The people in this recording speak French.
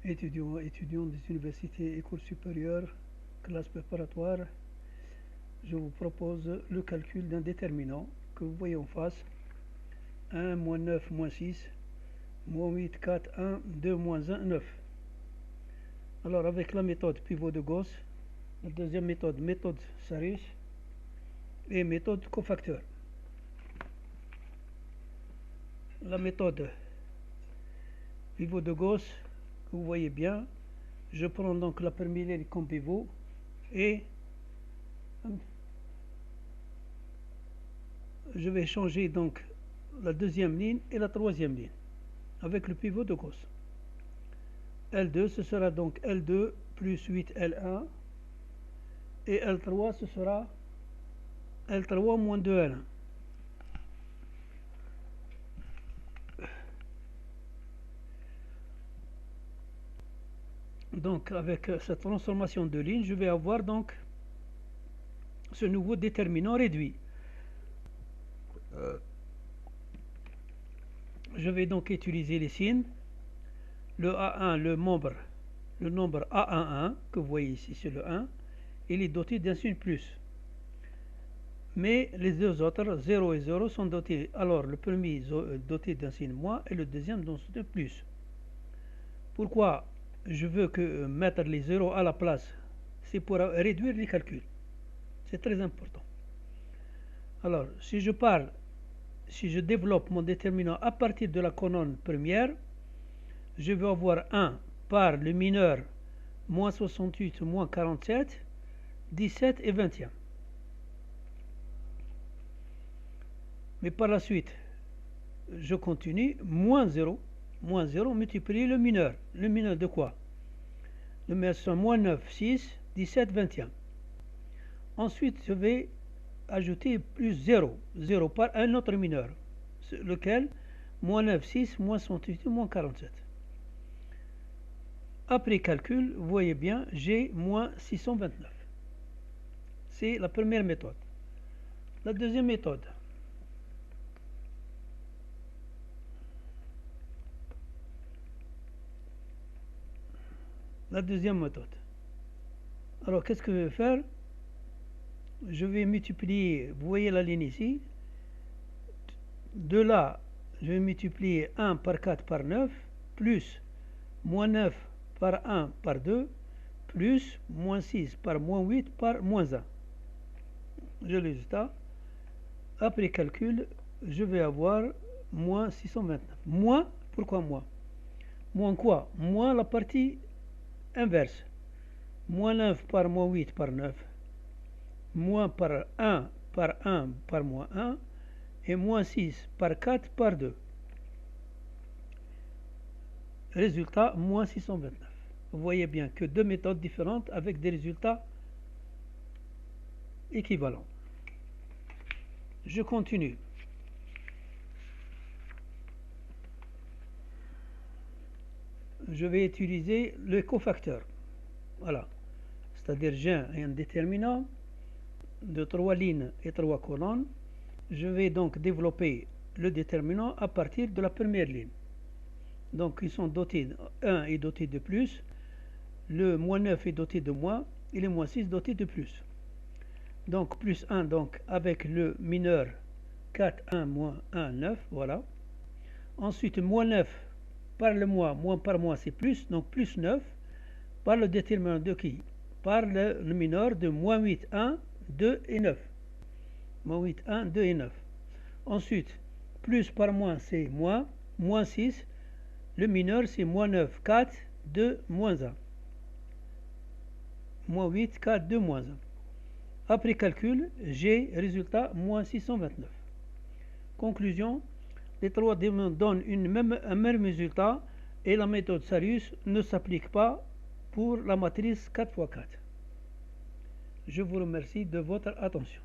étudiants des universités, écoles supérieures, classe préparatoire, je vous propose le calcul d'un déterminant que vous voyez en face. 1, moins 9, moins 6, moins 8, 4, 1, 2, moins 1, 9. Alors avec la méthode pivot de Gauss, la deuxième méthode, méthode Sarius et méthode cofacteur. La méthode pivot de Gauss, que vous voyez bien, je prends donc la première ligne comme pivot et je vais changer donc la deuxième ligne et la troisième ligne avec le pivot de Gauss. L2, ce sera donc L2 plus 8 L1 et L3, ce sera L3 moins 2 L1. Donc avec cette transformation de ligne, je vais avoir donc ce nouveau déterminant réduit. Je vais donc utiliser les signes. Le A1, le nombre A11 que vous voyez ici, c'est le 1, il est doté d'un signe plus. Mais les deux autres, 0 et 0, sont dotés. Alors le premier est doté d'un signe moins et le deuxième d'un signe plus. Pourquoi je veux mettre les 0 à la place? C'est pour réduire les calculs. C'est très important. Alors, si je développe mon déterminant à partir de la colonne première, je vais avoir 1 par le mineur, moins 68, moins 47, 17 et 21. Mais par la suite, je continue, moins 0 multiplié le mineur. Le mineur de quoi? Le mineur c'est moins 9, 6, 17, 21. Ensuite, je vais ajouter plus 0 par un autre mineur, lequel, moins 9, 6, moins 68, moins 47. Après calcul, vous voyez bien, j'ai moins 629. C'est la première méthode. La deuxième méthode. Alors, qu'est-ce que je vais faire? Je vais multiplier, vous voyez la ligne ici. De là, je vais multiplier 1 par 4 par 9, plus moins 9 par 1 par 2, plus moins 6 par moins 8 par moins 1. J'ai le résultat. Après calcul, je vais avoir moins 629. Moins, pourquoi moins? Moins quoi? Moins la partie inverse. Moins 9 par moins 8 par 9. Moins par 1 par moins 1. Et moins 6 par 4 par 2. Résultat, moins 629. Vous voyez bien que deux méthodes différentes avec des résultats équivalents. Je continue. Je vais utiliser le cofacteur. Voilà. C'est-à-dire j'ai un déterminant de 3 lignes et 3 colonnes. Je vais donc développer le déterminant à partir de la première ligne. Donc ils sont dotés, 1 est doté de plus, le moins 9 est doté de moins, et le moins 6 doté de plus. Donc plus 1, donc avec le mineur 4, 1, moins 1, 9, voilà. Ensuite, moins 9 par le moins par moins, c'est plus, donc plus 9, par le déterminant de qui? Par le mineur de moins 8, 1, 2 et 9. Moins 8, 1, 2 et 9. Ensuite, plus par moins, c'est moins, moins 6. Le mineur, c'est moins 9, 4, 2, moins 1. Moins 8, 4, 2, moins 1. Après calcul, j'ai résultat moins 629. Conclusion, les trois donnent un même résultat et la méthode Sarius ne s'applique pas pour la matrice 4 x 4. Je vous remercie de votre attention.